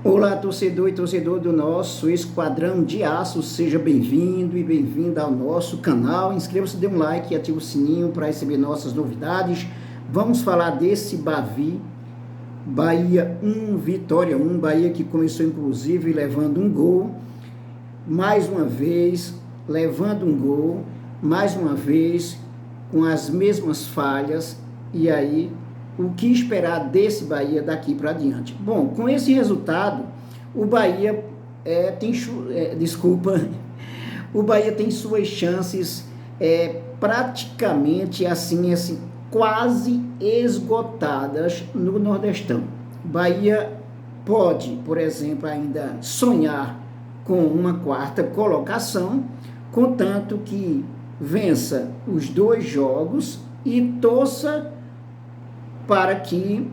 Olá, torcedor e torcedor do nosso Esquadrão de Aço, seja bem-vindo e bem-vinda ao nosso canal. Inscreva-se, dê um like e ative o sininho para receber nossas novidades. Vamos falar desse Bavi, Bahia 1, Vitória 1, Bahia que começou inclusive levando um gol, mais uma vez, levando um gol, mais uma vez, com as mesmas falhas, e aí o que esperar desse Bahia daqui para diante? Bom, com esse resultado, o Bahia o Bahia tem suas chances praticamente assim, quase esgotadas no Nordestão. Bahia pode, por exemplo, ainda sonhar com uma quarta colocação, contanto que vença os 2 jogos e torça para que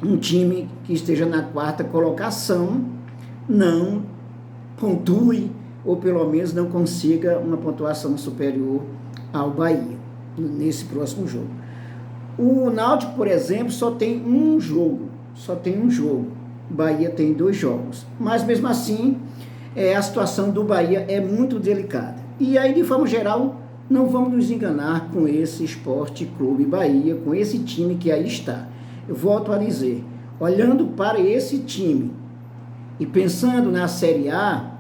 um time que esteja na quarta colocação não pontue, ou pelo menos não consiga uma pontuação superior ao Bahia nesse próximo jogo. O Náutico, por exemplo, só tem um jogo. O Bahia tem 2 jogos. Mas mesmo assim, a situação do Bahia é muito delicada. E aí, de forma geral, não vamos nos enganar com esse Esporte Clube Bahia, com esse time que aí está. Eu volto a dizer, olhando para esse time e pensando na Série A,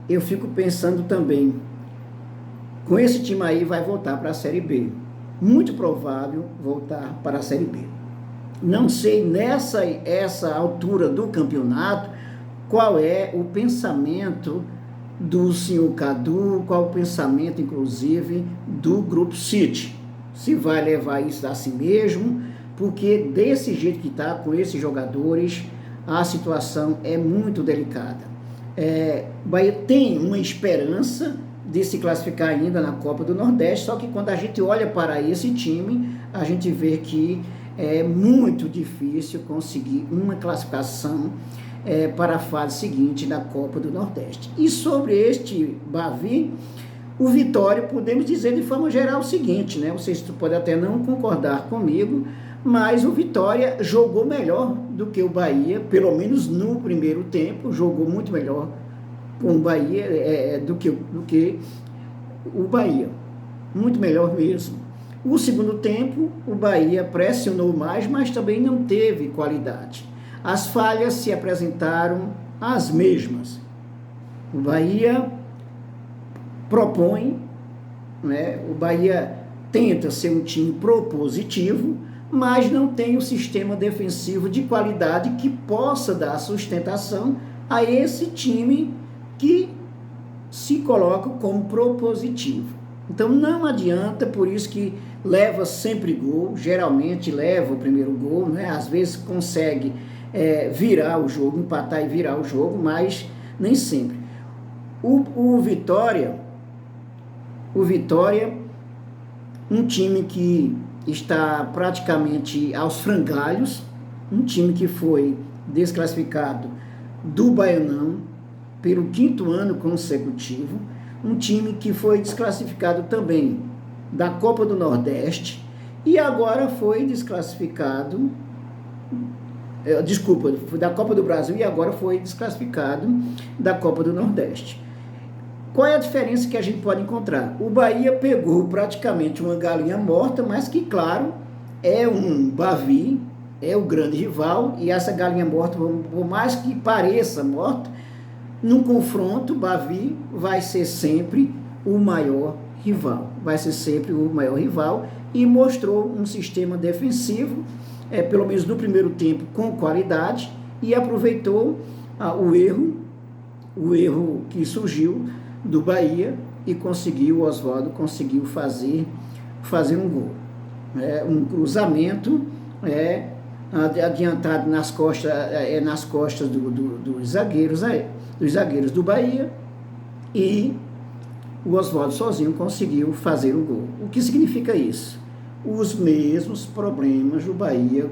eu fico pensando também, com esse time aí vai voltar para a Série B. Muito provável voltar para a Série B. Não sei essa altura do campeonato qual é o pensamento do senhor Cadu, qual o pensamento, inclusive, do Grupo City. Se vai levar isso a si mesmo, porque desse jeito que está, com esses jogadores, a situação é muito delicada. O Bahia tem uma esperança de se classificar ainda na Copa do Nordeste, só que quando a gente olha para esse time, a gente vê que é muito difícil conseguir uma classificação para a fase seguinte da Copa do Nordeste. E sobre este Bavi, o Vitória, podemos dizer de forma geral o seguinte, né? Vocês podem até não concordar comigo, mas o Vitória jogou melhor do que o Bahia, pelo menos no primeiro tempo, jogou muito melhor com o Bahia do que o Bahia, muito melhor mesmo. O segundo tempo, o Bahia pressionou mais, mas também não teve qualidade. As falhas se apresentaram as mesmas. O Bahia propõe, né? O Bahia tenta ser um time propositivo, mas não tem um sistema defensivo de qualidade que possa dar sustentação a esse time que se coloca como propositivo. Então não adianta, por isso que leva sempre gol, geralmente leva o primeiro gol, né? Às vezes consegue virar o jogo, empatar e virar o jogo, mas nem sempre. O Vitória, um time que está praticamente aos frangalhos, um time que foi desclassificado do Baianão pelo 5º ano consecutivo, um time que foi desclassificado também da Copa do Nordeste e agora foi desclassificado, da Copa do Brasil e agora foi desclassificado da Copa do Nordeste. Qual é a diferença que a gente pode encontrar? O Bahia pegou praticamente uma galinha morta, mas que, claro, é um Bavi, é o grande rival, e essa galinha morta, por mais que pareça morta, num confronto, o Bavi vai ser sempre o maior rival. E mostrou um sistema defensivo, pelo menos no primeiro tempo, com qualidade, e aproveitou o erro que surgiu do Bahia e o Oswaldo conseguiu fazer um gol. Um cruzamento adiantado nas costas dos zagueiros do Bahia, e o Oswaldo sozinho conseguiu fazer o gol. O que significa isso? Os mesmos problemas o Bahia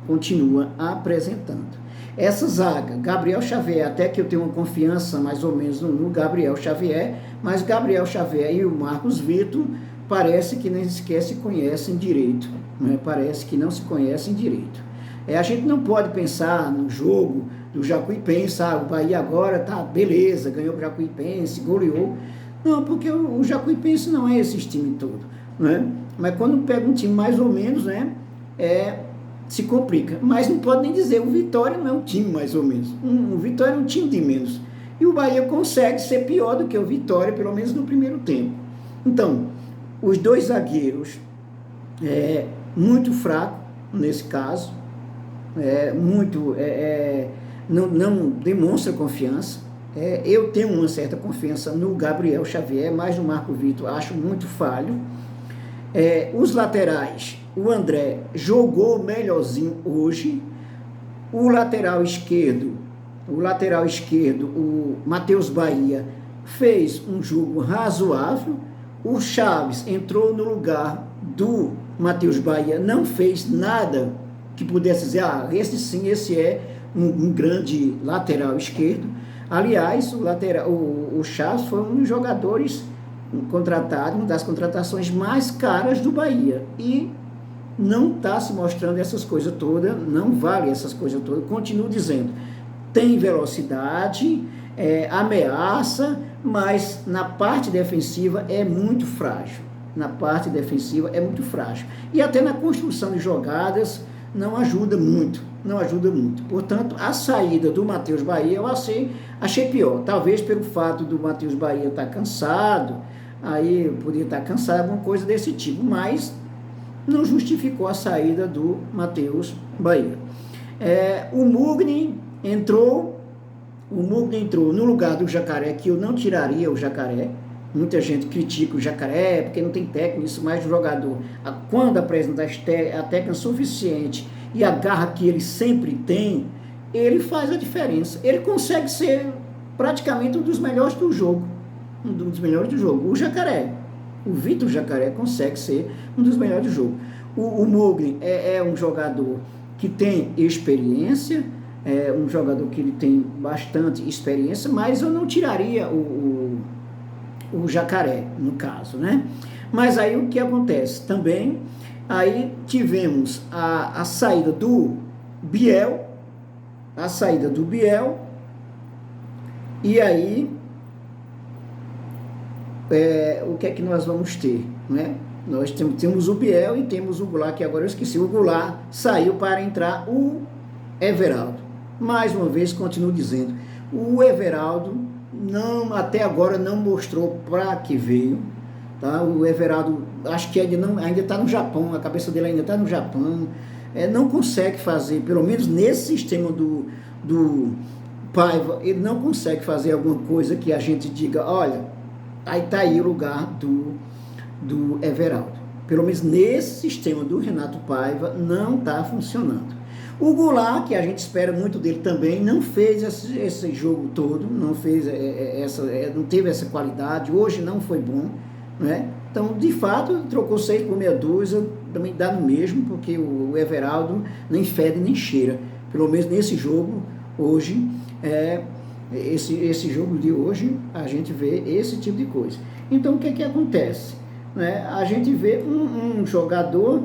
continua apresentando. Essa zaga, Gabriel Xavier, até que eu tenho uma confiança mais ou menos no Gabriel Xavier, mas Gabriel Xavier e o Marcos Vitor parece que nem sequer se conhecem direito, né? Parece que não se conhecem direito. A gente não pode pensar no jogo do Jacuipense, o Bahia agora tá beleza, ganhou o Jacuipense, goleou. Não, porque o Jacuipense não é esse time todo, né? Mas quando pega um time mais ou menos, né, se complica. Mas não pode nem dizer, o Vitória não é um time mais ou menos. O Vitória é um time de menos. E o Bahia consegue ser pior do que o Vitória, pelo menos no primeiro tempo. Então, os dois zagueiros, muito fraco nesse caso, não demonstra confiança. Eu tenho uma certa confiança no Gabriel Xavier, mas no Marco Vitor acho muito falho. Os laterais, o André jogou melhorzinho hoje. O lateral esquerdo, o Matheus Bahia, fez um jogo razoável. O Chaves entrou no lugar do Matheus Bahia, não fez nada que pudesse dizer, esse sim, esse é um grande lateral esquerdo. Aliás, o Chaves foi um dos jogadores contratado, uma das contratações mais caras do Bahia, e não está se mostrando essas coisas todas, não vale essas coisas todas. Continuo dizendo, tem velocidade, ameaça, mas na parte defensiva é muito frágil. E até na construção de jogadas não ajuda muito. Portanto, a saída do Matheus Bahia eu achei pior. Talvez pelo fato do Matheus Bahia estar cansado, aí podia estar cansado, alguma coisa desse tipo, mas não justificou a saída do Matheus Bahia. O Mugni entrou no lugar do Jacaré, que eu não tiraria o Jacaré. Muita gente critica o Jacaré, porque não tem técnica, isso mais do jogador. Quando apresenta a técnica suficiente e a garra que ele sempre tem, ele faz a diferença. Ele consegue ser praticamente um dos melhores do jogo. O Jacaré, o Vitor Jacaré consegue ser um dos melhores do jogo. O Mugni é um jogador que tem experiência, um jogador que ele tem bastante experiência, mas eu não tiraria o Jacaré, no caso, né? Mas aí o que acontece? Também, aí tivemos a saída do Biel, e aí o que é que nós vamos ter, né? Nós temos o Biel e temos o Goulart, que agora eu esqueci. O Goulart saiu para entrar o Everaldo. Mais uma vez, continuo dizendo, o Everaldo até agora não mostrou para que veio, tá? O Everaldo, acho que ainda está no Japão, a cabeça dele ainda está no Japão, não consegue fazer, pelo menos nesse sistema do Paiva, ele não consegue fazer alguma coisa que a gente diga, olha, aí está aí o lugar do Everaldo. Pelo menos nesse sistema do Renato Paiva não está funcionando. O Goulart, que a gente espera muito dele também, não fez esse jogo todo, não teve essa qualidade, hoje não foi bom, né? Então, de fato, trocou 6 por meia dúzia, também dá no mesmo, porque o Everaldo nem fede nem cheira. Pelo menos nesse jogo, hoje, esse jogo de hoje, a gente vê esse tipo de coisa. Então, o que acontece? A gente vê um jogador,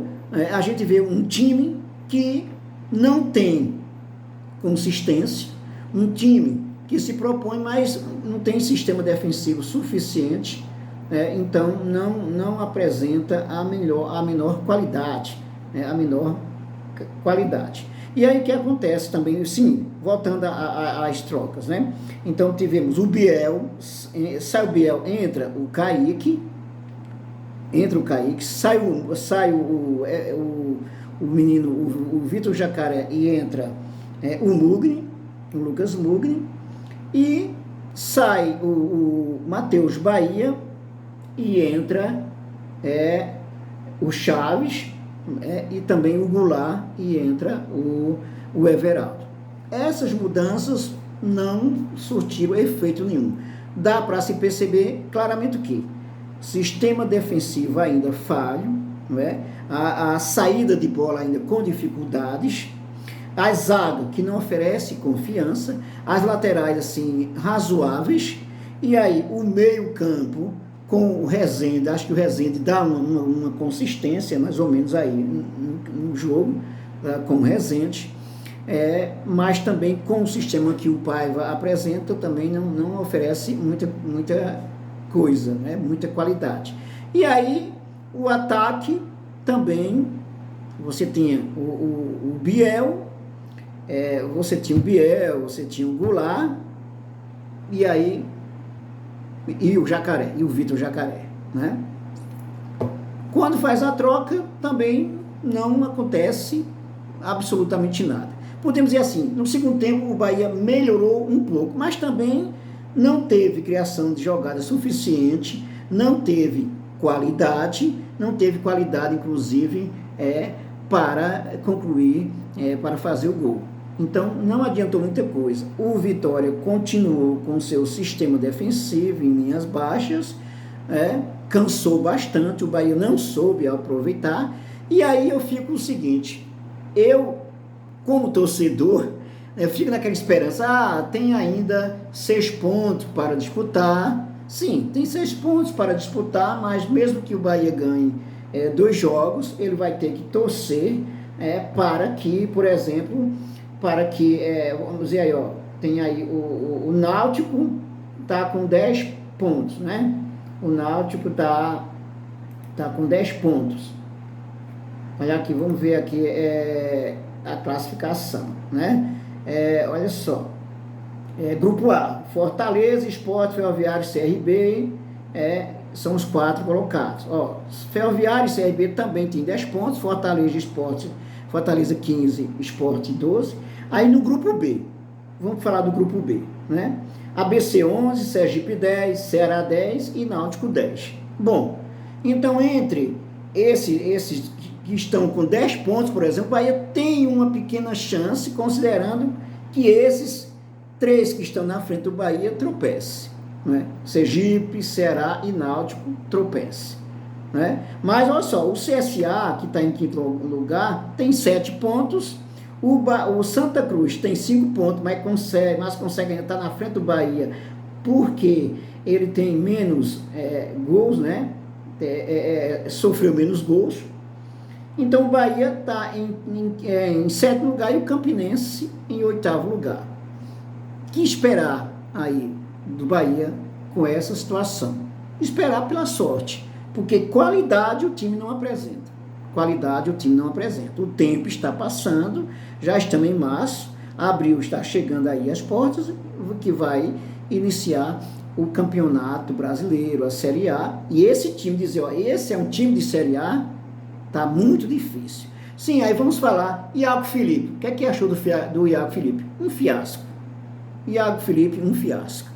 a gente vê um time que não tem consistência, um time que se propõe, mas não tem sistema defensivo suficiente, então não apresenta a menor qualidade, E aí o que acontece também, sim, voltando às trocas, né? Então tivemos o Biel, sai o Biel, entra o Kaique, sai o menino, o Vitor Jacaré, e entra o Lucas Mugni, e sai o Matheus Bahia, e entra o Chaves, e também o Goulart, e entra o Everaldo. Essas mudanças não surtiram efeito nenhum. Dá para se perceber claramente o que? Sistema defensivo ainda falho, a saída de bola ainda com dificuldades, a zaga que não oferece confiança, as laterais assim razoáveis, e aí o meio campo com o Rezende, acho que o Rezende dá uma consistência mais ou menos aí no jogo, com o Rezende, mas também com o sistema que o Paiva apresenta, também não oferece muita coisa, né? Muita qualidade. E aí, o ataque também, você tinha o Biel, você tinha o Biel, você tinha o Goulart, e aí, e o Jacaré, e o Vitor Jacaré, né? Quando faz a troca, também não acontece absolutamente nada. Podemos dizer assim, no segundo tempo o Bahia melhorou um pouco, mas também não teve criação de jogada suficiente, não teve qualidade, inclusive, para concluir, para fazer o gol. Então, não adiantou muita coisa. O Vitória continuou com seu sistema defensivo em linhas baixas, cansou bastante, o Bahia não soube aproveitar, e aí eu fico o seguinte, eu, como torcedor, eu fico naquela esperança, tem ainda 6 pontos para disputar. Sim, tem 6 pontos para disputar, mas mesmo que o Bahia ganhe 2 jogos, ele vai ter que torcer para que, por exemplo, vamos dizer aí, tem aí o Náutico está com 10 pontos, né? O Náutico tá com 10 pontos. Olha aqui, vamos ver aqui a classificação, né? Olha só. Grupo A, Fortaleza, Sport, Ferroviário, CRB, são os 4 colocados. Ferroviário e CRB também tem 10 pontos, Fortaleza e Sport, Fortaleza 15, Sport 12. Aí no grupo B, vamos falar do grupo B, né? ABC 11, Sergipe 10, Ceará 10 e Náutico 10. Bom, então entre esses que estão com 10 pontos, por exemplo, o Bahia tem uma pequena chance, considerando que esses 3 que estão na frente do Bahia tropecem, né? Sergipe, Ceará e Náutico tropecem, né? Mas olha só, o CSA, que está em 5º lugar, tem 7 pontos, o Santa Cruz tem 5 pontos, mas consegue ainda estar na frente do Bahia, porque ele tem menos gols, né? Sofreu menos gols. Então o Bahia está em 7º lugar e o Campinense em 8º lugar. Que esperar aí do Bahia com essa situação? Esperar pela sorte, porque qualidade o time não apresenta. O tempo está passando, já estamos em março, abril está chegando aí às portas, que vai iniciar o Campeonato Brasileiro, a Série A, e esse time dizer, esse é um time de Série A, tá muito difícil. Sim, aí vamos falar, Iago Felipe, o que achou do Iago Felipe? Um fiasco. Iago Felipe, um fiasco.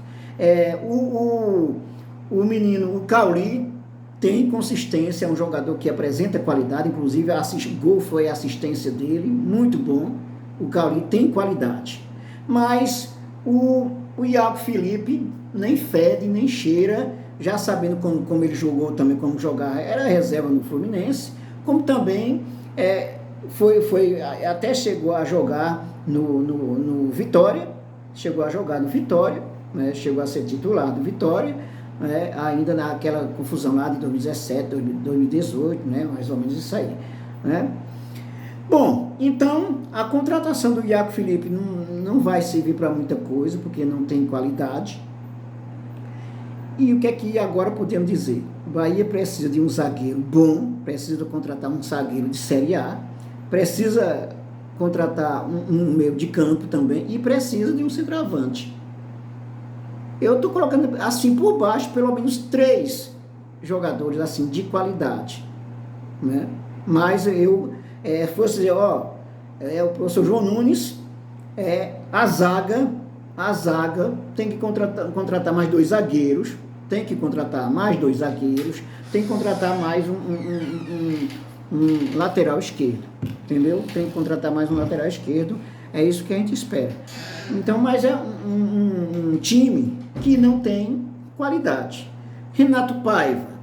O menino, o Cauli, tem consistência, é um jogador que apresenta qualidade, inclusive gol foi a assistência dele, muito bom. O Cauli tem qualidade, mas o Iago Felipe nem fede, nem cheira, já sabendo como ele jogou também, como jogar, era reserva no Fluminense, como também até chegou a jogar no Vitória, né, chegou a ser titular do Vitória, ainda naquela confusão lá de 2017, 2018, né, mais ou menos isso aí, né? Bom, então a contratação do Iago Felipe não vai servir para muita coisa, porque não tem qualidade. E o que é que agora podemos dizer? O Bahia precisa de um zagueiro bom, precisa contratar um zagueiro de Série A, precisa contratar um meio de campo também e precisa de um centroavante. Eu estou colocando assim por baixo pelo menos 3 jogadores assim de qualidade, né? Mas eu fosse dizer, o professor João Nunes, a zaga tem que contratar mais 2 zagueiros, tem que contratar mais um lateral esquerdo, entendeu? Tem que contratar mais um lateral esquerdo, é isso que a gente espera. Então, mas é um time que não tem qualidade. Renato Paiva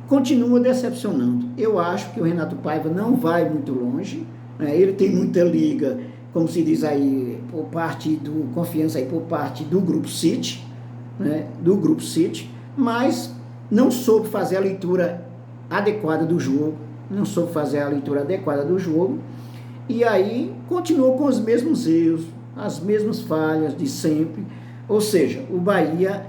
continua decepcionando. Eu acho que o Renato Paiva não vai muito longe, né? Ele tem muita liga, como se diz aí, por parte do confiança aí, por parte do Grupo City, né? Mas não soube fazer a leitura adequada do jogo, e aí continuou com os mesmos erros, as mesmas falhas de sempre. Ou seja, o Bahia,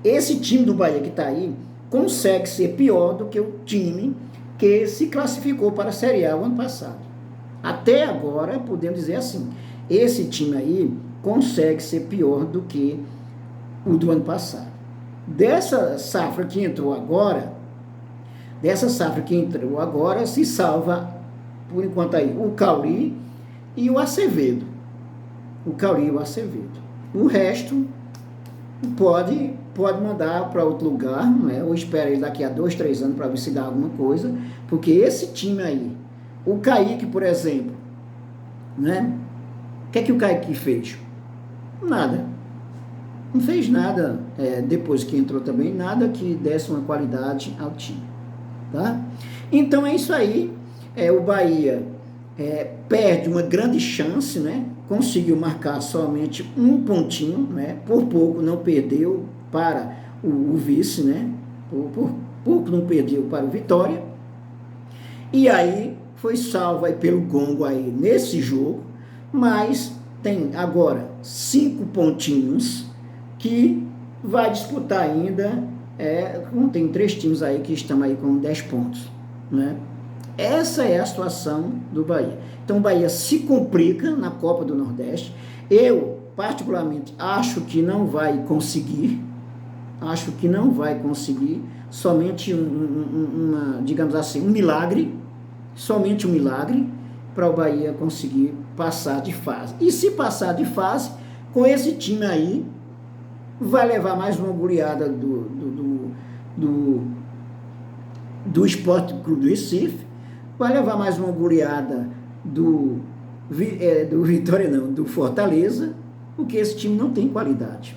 esse time do Bahia que está aí, consegue ser pior do que o time que se classificou para a Série A o ano passado. Até agora, podemos dizer assim, esse time aí consegue ser pior do que o do ano passado. Dessa safra que entrou agora, se salva, por enquanto aí, o Cauri e o Acevedo. O resto pode mandar para outro lugar, né? Ou espera ele daqui a 2, 3 anos para ver se dá alguma coisa, porque esse time aí, o Kaique, por exemplo, né? O que é que o Kaique fez? Nada. Não fez nada, depois que entrou também, nada que desse uma qualidade ao time, tá? Então é isso aí, o Bahia perde uma grande chance, né? Conseguiu marcar somente um pontinho, né? Por pouco não perdeu para o vice, né? Por pouco não perdeu para o Vitória, e aí foi salvo aí pelo gongo aí nesse jogo, mas tem agora 5 pontinhos que vai disputar ainda, tem 3 times aí que estão aí com 10 pontos, né? Essa é a situação do Bahia. Então o Bahia se complica na Copa do Nordeste. Eu, particularmente, acho que não vai conseguir, somente digamos assim, um milagre, para o Bahia conseguir passar de fase. E se passar de fase, com esse time aí, vai levar mais uma goleada do Sport Clube do Recife, vai levar mais uma goleada do Vitória, não, do Fortaleza, porque esse time não tem qualidade.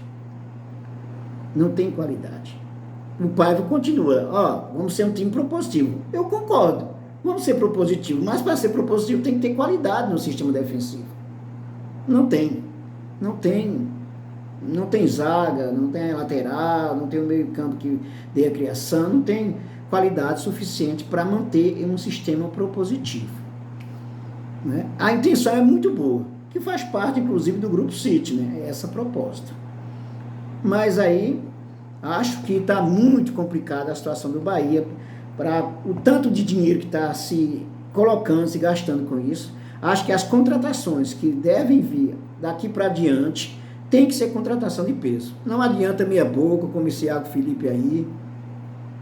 O Paiva continua, vamos ser um time propositivo. Eu concordo, vamos ser propositivo, mas para ser propositivo tem que ter qualidade no sistema defensivo. Não tem zaga, não tem lateral, não tem o meio campo que dê a criação, não tem qualidade suficiente para manter um sistema propositivo, né? A intenção é muito boa, que faz parte inclusive do Grupo City, né? Essa proposta. Mas aí acho que está muito complicada a situação do Bahia, para o tanto de dinheiro que está se colocando, se gastando com isso. Acho que as contratações que devem vir daqui para adiante tem que ser contratação de peso. Não adianta meia boca, como esse Iago Felipe aí.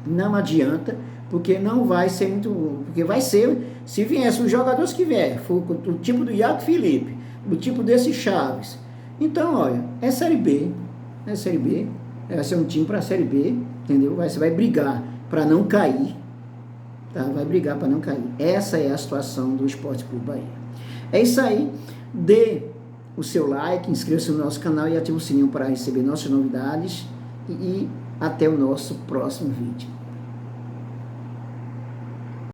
Não adianta, porque não vai ser muito... Porque vai ser, se viesse os jogadores que vier, for o tipo do Iago Felipe, do tipo desse Chaves. Então, olha, é Série B. Vai ser um time para a Série B, entendeu? Você vai brigar para não cair, tá? Essa é a situação do Esporte Clube Bahia. É isso aí. Dê o seu like, inscreva-se no nosso canal e ative o sininho para receber nossas novidades, e até o nosso próximo vídeo.